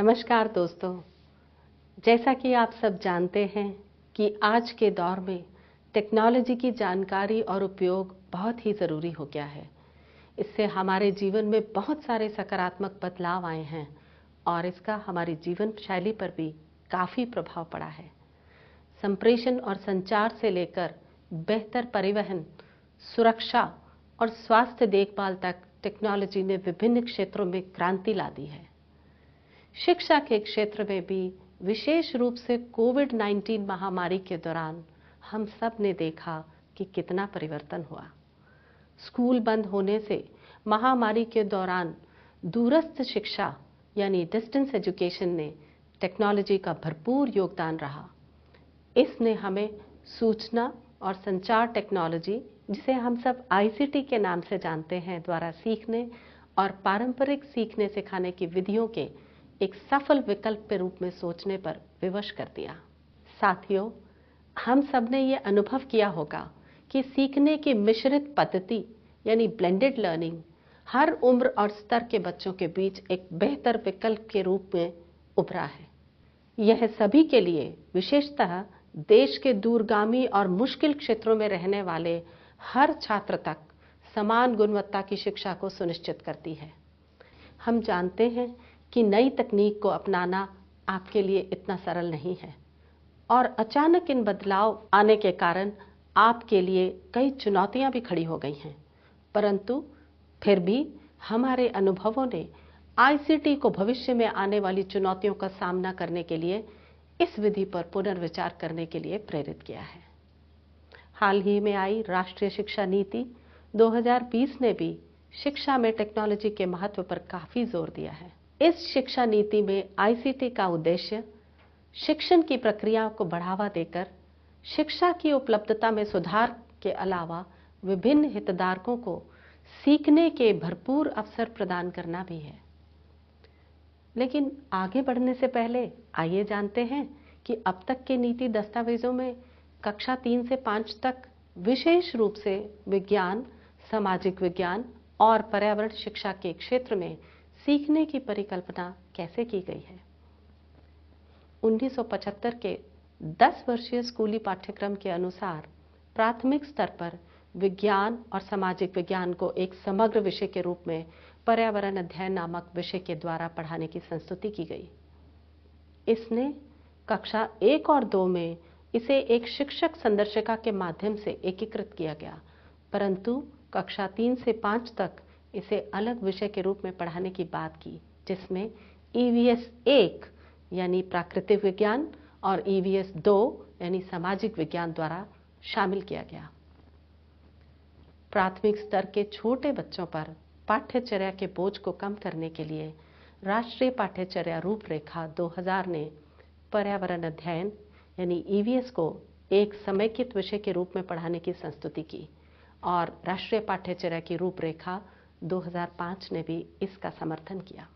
नमस्कार दोस्तों। जैसा कि आप सब जानते हैं कि आज के दौर में टेक्नोलॉजी की जानकारी और उपयोग बहुत ही ज़रूरी हो गया है। इससे हमारे जीवन में बहुत सारे सकारात्मक बदलाव आए हैं और इसका हमारी जीवन शैली पर भी काफ़ी प्रभाव पड़ा है। संप्रेषण और संचार से लेकर बेहतर परिवहन, सुरक्षा और स्वास्थ्य देखभाल तक टेक्नोलॉजी ने विभिन्न क्षेत्रों में क्रांति ला दी है। शिक्षा के क्षेत्र में भी विशेष रूप से कोविड-19 महामारी के दौरान हम सब ने देखा कि कितना परिवर्तन हुआ। स्कूल बंद होने से महामारी के दौरान दूरस्थ शिक्षा यानी डिस्टेंस एजुकेशन ने टेक्नोलॉजी का भरपूर योगदान रहा। इसने हमें सूचना और संचार टेक्नोलॉजी, जिसे हम सब आईसीटी के नाम से जानते हैं, द्वारा सीखने और पारंपरिक सीखने सिखाने की विधियों के एक सफल विकल्प के रूप में सोचने पर विवश कर दिया। साथियों, हम सब ने ये अनुभव किया होगा कि सीखने की मिश्रित पद्धति यानी ब्लेंडेड लर्निंग हर उम्र और स्तर के बच्चों के बीच एक बेहतर विकल्प के रूप में उभरा है। यह सभी के लिए, विशेषतः देश के दूरगामी और मुश्किल क्षेत्रों में रहने वाले हर छात्र तक समान गुणवत्ता की शिक्षा को सुनिश्चित करती है। हम जानते हैं कि नई तकनीक को अपनाना आपके लिए इतना सरल नहीं है और अचानक इन बदलाव आने के कारण आपके लिए कई चुनौतियां भी खड़ी हो गई हैं। परंतु फिर भी हमारे अनुभवों ने आईसीटी को भविष्य में आने वाली चुनौतियों का सामना करने के लिए इस विधि पर पुनर्विचार करने के लिए प्रेरित किया है। हाल ही में आई राष्ट्रीय शिक्षा नीति 2020 ने भी शिक्षा में टेक्नोलॉजी के महत्व पर काफी जोर दिया है। इस शिक्षा नीति में आईसीटी का उद्देश्य शिक्षण की प्रक्रिया को बढ़ावा देकर शिक्षा की उपलब्धता में सुधार के अलावा विभिन्न हितधारकों को सीखने के भरपूर अवसर प्रदान करना भी है। लेकिन आगे बढ़ने से पहले आइए जानते हैं कि अब तक के नीति दस्तावेजों में कक्षा 3 से 5 तक विशेष रूप से विज्ञान, सामाजिक विज्ञान और पर्यावरण शिक्षा के क्षेत्र में सीखने की परिकल्पना कैसे की गई है। 1975 के 10 वर्षीय स्कूली पाठ्यक्रम के अनुसार प्राथमिक स्तर पर विज्ञान और सामाजिक विज्ञान को एक समग्र विषय के रूप में पर्यावरण अध्ययन नामक विषय के द्वारा पढ़ाने की संस्तुति की गई। इसने कक्षा 1 और 2 में इसे एक शिक्षक संदर्शिका के माध्यम से एकीकृत किया गया, परंतु कक्षा 3 से 5 तक इसे अलग विषय के रूप में पढ़ाने की बात की, जिसमें EVS 1 यानी प्राकृतिक विज्ञान और EVS 2 यानी सामाजिक विज्ञान द्वारा शामिल किया गया। प्राथमिक स्तर के छोटे बच्चों पर पाठ्यचर्या के बोझ को कम करने के लिए राष्ट्रीय पाठ्यचर्या रूपरेखा 2000 ने पर्यावरण अध्ययन यानी EVS को एक समेकित विषय के रूप में पढ़ाने की संस्तुति की और राष्ट्रीय पाठ्यचर्या की रूपरेखा 2005 ने भी इसका समर्थन किया।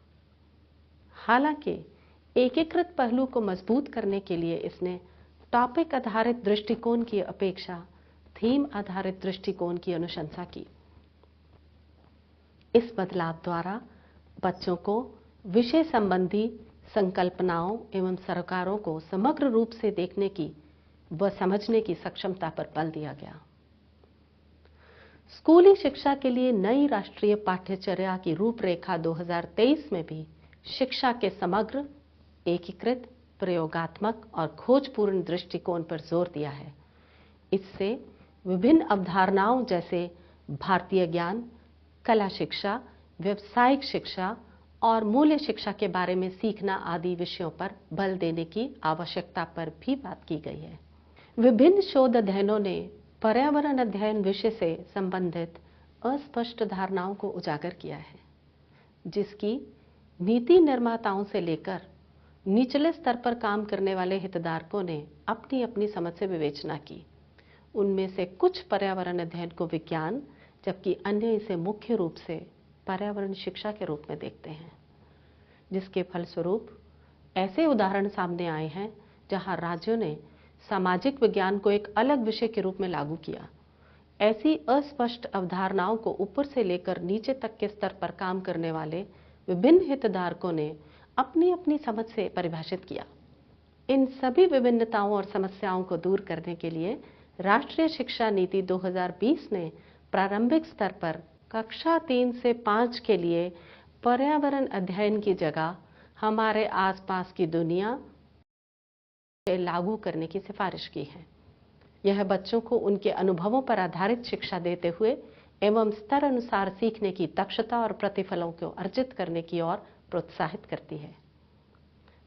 हालांकि एकीकृत पहलू को मजबूत करने के लिए इसने टॉपिक आधारित दृष्टिकोण की अपेक्षा थीम आधारित दृष्टिकोण की अनुशंसा की। इस बदलाव द्वारा बच्चों को विषय संबंधी संकल्पनाओं एवं सरोकारों को समग्र रूप से देखने की व समझने की क्षमता पर बल दिया गया। स्कूली शिक्षा के लिए नई राष्ट्रीय पाठ्यचर्या की रूपरेखा 2023 में भी शिक्षा के समग्र, एकीकृत, प्रयोगात्मक और खोजपूर्ण दृष्टिकोण पर जोर दिया है। इससे विभिन्न अवधारणाओं जैसे भारतीय ज्ञान, कला शिक्षा, व्यावसायिक शिक्षा और मूल्य शिक्षा के बारे में सीखना आदि विषयों पर बल देने की आवश्यकता पर भी बात की गई है। विभिन्न शोध अध्ययनों ने पर्यावरण अध्ययन विषय से संबंधित अस्पष्ट धारणाओं को उजागर किया है, जिसकी नीति निर्माताओं से लेकर निचले स्तर पर काम करने वाले हितधारकों ने अपनी अपनी समझ से विवेचना की। उनमें से कुछ पर्यावरण अध्ययन को विज्ञान, जबकि अन्य इसे मुख्य रूप से पर्यावरण शिक्षा के रूप में देखते हैं, जिसके फलस्वरूप ऐसे उदाहरण सामने आए हैं जहां राज्यों ने सामाजिक विज्ञान को एक अलग विषय के रूप में लागू किया। ऐसी अस्पष्ट अवधारणाओं को ऊपर से लेकर नीचे तक के स्तर पर काम करने वाले विभिन्न हितधारकों ने अपनी अपनी समझ से परिभाषित किया। इन सभी विभिन्नताओं और समस्याओं को दूर करने के लिए राष्ट्रीय शिक्षा नीति 2020 ने प्रारंभिक स्तर पर कक्षा 3 से 5 के लिए पर्यावरण अध्ययन की जगह हमारे आसपास की दुनिया लागू करने की सिफारिश की है। यह बच्चों को उनके अनुभवों पर आधारित शिक्षा देते हुए एवं स्तर अनुसार सीखने की दक्षता और प्रतिफलों को अर्जित करने की ओर प्रोत्साहित करती है।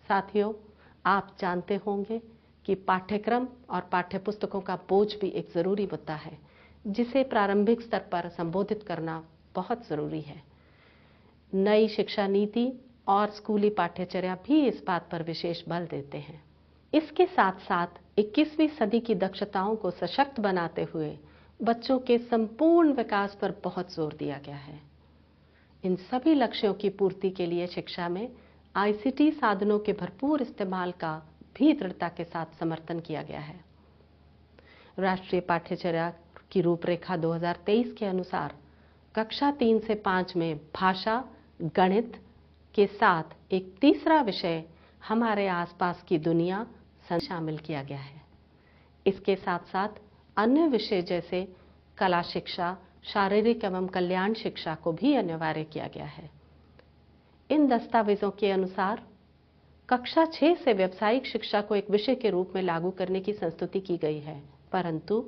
साथियों, आप जानते होंगे कि पाठ्यक्रम और पाठ्यपुस्तकों का बोझ भी एक जरूरी मुद्दा है, जिसे प्रारंभिक स्तर पर संबोधित करना बहुत जरूरी है। नई शिक्षा नीति और स्कूली पाठ्यचर्या भी इस बात पर विशेष बल देते हैं। इसके साथ साथ 21वीं सदी की दक्षताओं को सशक्त बनाते हुए बच्चों के संपूर्ण विकास पर बहुत जोर दिया गया है। इन सभी लक्ष्यों की पूर्ति के लिए शिक्षा में आईसीटी साधनों के भरपूर इस्तेमाल का भी दृढ़ता के साथ समर्थन किया गया है। राष्ट्रीय पाठ्यचर्या की रूपरेखा 2023 के अनुसार कक्षा 3 से 5 में भाषा, गणित के साथ एक तीसरा विषय हमारे आसपास की दुनिया शामिल किया गया है। इसके साथ साथ अन्य विषय जैसे कला शिक्षा, शारीरिक एवं कल्याण शिक्षा को भी अनिवार्य किया गया है। इन दस्तावेजों के अनुसार कक्षा 6 से व्यावसायिक शिक्षा को एक विषय के रूप में लागू करने की संस्तुति की गई है, परंतु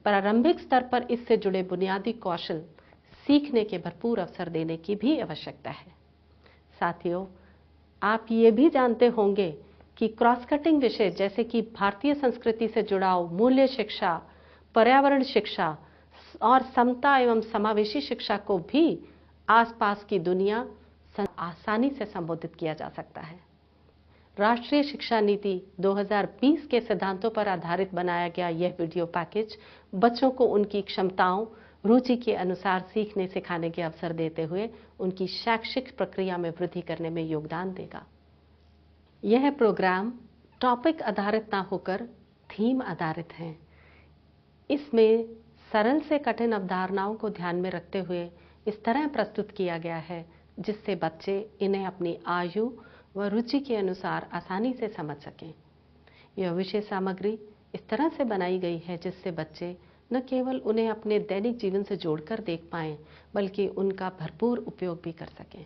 प्रारंभिक स्तर पर इससे जुड़े बुनियादी कौशल सीखने के भरपूर अवसर देने की भी आवश्यकता है। साथियों, आप ये भी जानते होंगे कि क्रॉस कटिंग विषय जैसे कि भारतीय संस्कृति से जुड़ाव, मूल्य शिक्षा, पर्यावरण शिक्षा और समता एवं समावेशी शिक्षा को भी आसपास की दुनिया आसानी से संबोधित किया जा सकता है। राष्ट्रीय शिक्षा नीति 2020 के सिद्धांतों पर आधारित बनाया गया यह वीडियो पैकेज बच्चों को उनकी क्षमताओं, रुचि के अनुसार सीखने सिखाने के अवसर देते हुए उनकी शैक्षिक प्रक्रिया में वृद्धि करने में योगदान देगा। यह प्रोग्राम टॉपिक आधारित ना होकर थीम आधारित है। इसमें सरल से कठिन अवधारणाओं को ध्यान में रखते हुए इस तरह प्रस्तुत किया गया है जिससे बच्चे इन्हें अपनी आयु व रुचि के अनुसार आसानी से समझ सकें। यह विषय सामग्री इस तरह से बनाई गई है जिससे बच्चे न केवल उन्हें अपने दैनिक जीवन से जोड़कर देख पाएं, बल्कि उनका भरपूर उपयोग भी कर सकें।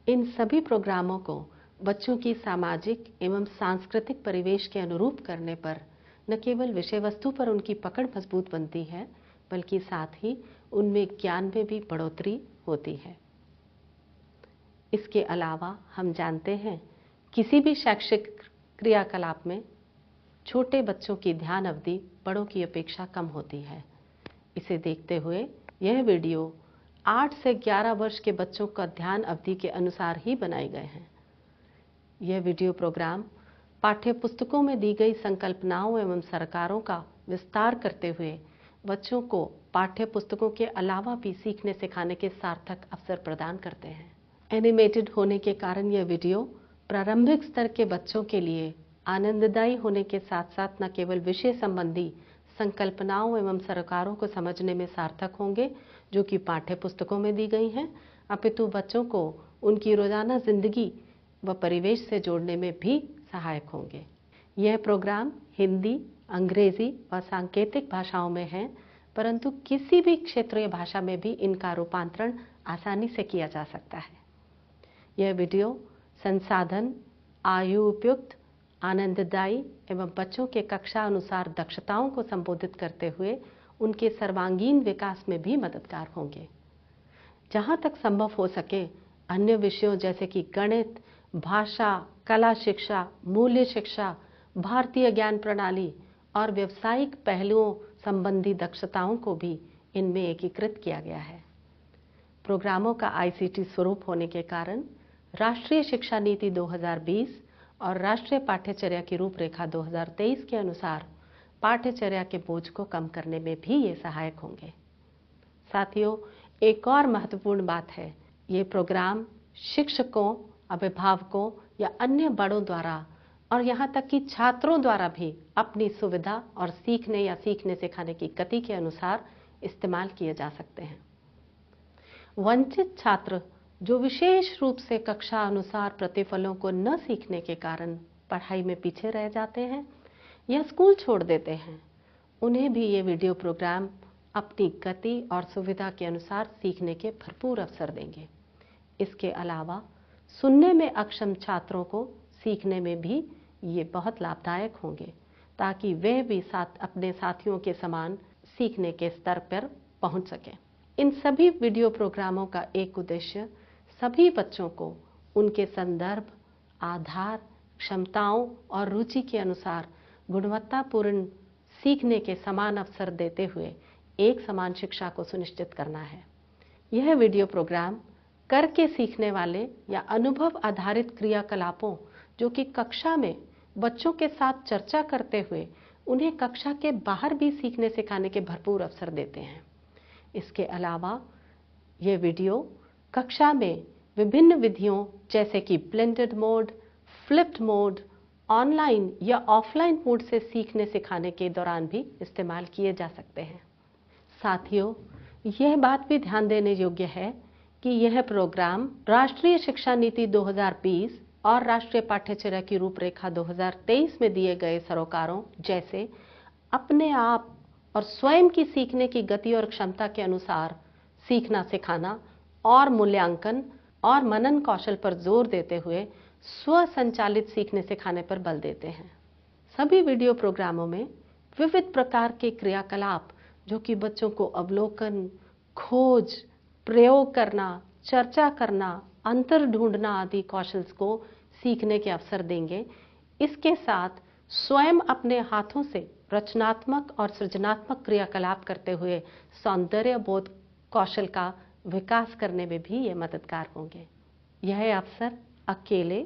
इन सभी प्रोग्रामों को बच्चों की सामाजिक एवं सांस्कृतिक परिवेश के अनुरूप करने पर न केवल विषय वस्तु पर उनकी पकड़ मजबूत बनती है, बल्कि साथ ही उनमें ज्ञान में भी बढ़ोतरी होती है। इसके अलावा हम जानते हैं किसी भी शैक्षिक क्रियाकलाप में छोटे बच्चों की ध्यान अवधि बड़ों की अपेक्षा कम होती है। इसे देखते हुए यह वीडियो 8 से 11 वर्ष के बच्चों का ध्यान अवधि के अनुसार ही बनाए गए हैं। यह वीडियो प्रोग्राम पाठ्य पुस्तकों में दी गई संकल्पनाओं एवं सरकारों का विस्तार करते हुए बच्चों को पाठ्य पुस्तकों के अलावा भी सीखने सिखाने के सार्थक अवसर प्रदान करते हैं। एनिमेटेड होने के कारण यह वीडियो प्रारंभिक स्तर के बच्चों के लिए आनंददायी होने के साथ साथ न केवल विषय संबंधी संकल्पनाओं एवं सरकारों को समझने में सार्थक होंगे जो कि पाठ्य पुस्तकों में दी गई हैं, अपितु बच्चों को उनकी रोजाना जिंदगी व परिवेश से जोड़ने में भी सहायक होंगे। यह प्रोग्राम हिंदी, अंग्रेजी व सांकेतिक भाषाओं में है, परंतु किसी भी क्षेत्रीय भाषा में भी इनका रूपांतरण आसानी से किया जा सकता है। यह वीडियो संसाधन, आयु उपयुक्त, आनंददायी एवं बच्चों के कक्षा अनुसार दक्षताओं को संबोधित करते हुए उनके सर्वांगीण विकास में भी मददगार होंगे। जहां तक संभव हो सके अन्य विषयों जैसे कि गणित, भाषा, कला शिक्षा, मूल्य शिक्षा, भारतीय ज्ञान प्रणाली और व्यावसायिक पहलुओं संबंधी दक्षताओं को भी इनमें एकीकृत किया गया है। प्रोग्रामों का आईसीटी स्वरूप होने के कारण राष्ट्रीय शिक्षा नीति 2020 और राष्ट्रीय पाठ्यचर्या की रूपरेखा 2023 के अनुसार पाठ्यचर्या के बोझ को कम करने में भी ये सहायक होंगे। साथियों, एक और महत्वपूर्ण बात है, ये प्रोग्राम शिक्षकों, अभिभावकों या अन्य बड़ों द्वारा और यहाँ तक कि छात्रों द्वारा भी अपनी सुविधा और सीखने या सीखने सिखाने की गति के अनुसार इस्तेमाल किए जा सकते हैं। वंचित छात्र जो विशेष रूप से कक्षा अनुसार प्रतिफलों को न सीखने के कारण पढ़ाई में पीछे रह जाते हैं या स्कूल छोड़ देते हैं, उन्हें भी ये वीडियो प्रोग्राम अपनी गति और सुविधा के अनुसार सीखने के भरपूर अवसर देंगे। इसके अलावा सुनने में अक्षम छात्रों को सीखने में भी ये बहुत लाभदायक होंगे, ताकि वे भी अपने साथियों के समान सीखने के स्तर पर पहुंच सकें। इन सभी वीडियो प्रोग्रामों का एक उद्देश्य सभी बच्चों को उनके संदर्भ, आधार, क्षमताओं और रुचि के अनुसार गुणवत्तापूर्ण सीखने के समान अवसर देते हुए एक समान शिक्षा को सुनिश्चित करना है। यह वीडियो प्रोग्राम करके सीखने वाले या अनुभव आधारित क्रियाकलापों जो कि कक्षा में बच्चों के साथ चर्चा करते हुए उन्हें कक्षा के बाहर भी सीखने सिखाने के भरपूर अवसर देते हैं। इसके अलावा ये वीडियो कक्षा में विभिन्न विधियों जैसे कि blended mode, flipped mode, online या ऑफलाइन मोड से सीखने सिखाने के दौरान भी इस्तेमाल किए जा सकते हैं। साथियों, यह बात भी ध्यान देने योग्य है कि यह प्रोग्राम राष्ट्रीय शिक्षा नीति 2020 और राष्ट्रीय पाठ्यचर्या की रूपरेखा 2023 में दिए गए सरोकारों जैसे अपने आप और स्वयं की सीखने की गति और क्षमता के अनुसार सीखना सिखाना और मूल्यांकन और मनन कौशल पर जोर देते हुए स्व संचालित सीखने सिखाने पर बल देते हैं। सभी वीडियो प्रोग्रामों में विविध प्रकार के क्रियाकलाप जो कि बच्चों को अवलोकन, खोज, प्रयोग करना, चर्चा करना, अंतर ढूंढना आदि कौशल को सीखने के अवसर देंगे। इसके साथ स्वयं अपने हाथों से रचनात्मक और सृजनात्मक क्रियाकलाप करते हुए सौंदर्य बोध कौशल का विकास करने में भी ये मददगार होंगे। यह अवसर अकेले,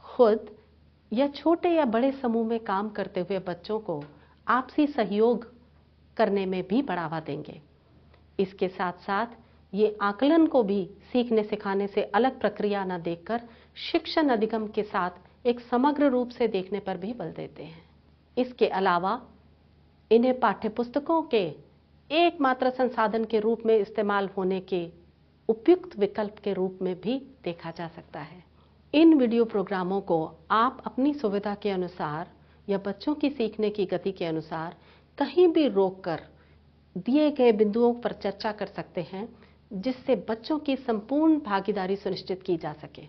खुद या छोटे या बड़े समूह में काम करते हुए बच्चों को आपसी सहयोग करने में भी बढ़ावा देंगे। इसके साथ साथ ये आकलन को भी सीखने सिखाने से अलग प्रक्रिया न देखकर शिक्षण अधिगम के साथ एक समग्र रूप से देखने पर भी बल देते हैं। इसके अलावा इन्हें पाठ्यपुस्तकों के एकमात्र संसाधन के रूप में इस्तेमाल होने के उपयुक्त विकल्प के रूप में भी देखा जा सकता है। इन वीडियो प्रोग्रामों को आप अपनी सुविधा के अनुसार या बच्चों की सीखने की गति के अनुसार कहीं भी रोककर दिए गए बिंदुओं पर चर्चा कर सकते हैं, जिससे बच्चों की संपूर्ण भागीदारी सुनिश्चित की जा सके।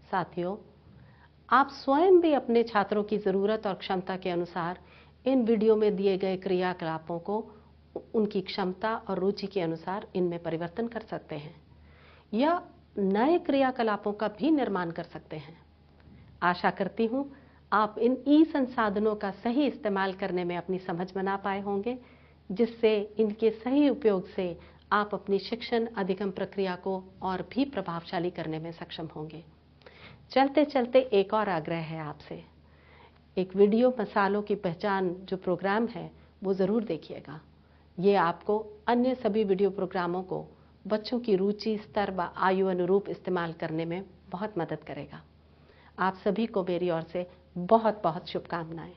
साथियों, आप स्वयं भी अपने छात्रों की ज़रूरत और क्षमता के अनुसार इन वीडियो में दिए गए क्रियाकलापों को उनकी क्षमता और रुचि के अनुसार इनमें परिवर्तन कर सकते हैं या नए क्रियाकलापों का भी निर्माण कर सकते हैं। आशा करती हूँ आप इन ई संसाधनों का सही इस्तेमाल करने में अपनी समझ बना पाए होंगे, जिससे इनके सही उपयोग से आप अपनी शिक्षण अधिगम प्रक्रिया को और भी प्रभावशाली करने में सक्षम होंगे। चलते चलते एक और आग्रह है आपसे, एक वीडियो मसालों की पहचान जो प्रोग्राम है वो ज़रूर देखिएगा। ये आपको अन्य सभी वीडियो प्रोग्रामों को बच्चों की रुचि स्तर व आयु अनुरूप इस्तेमाल करने में बहुत मदद करेगा। आप सभी को मेरी ओर से बहुत बहुत शुभकामनाएं।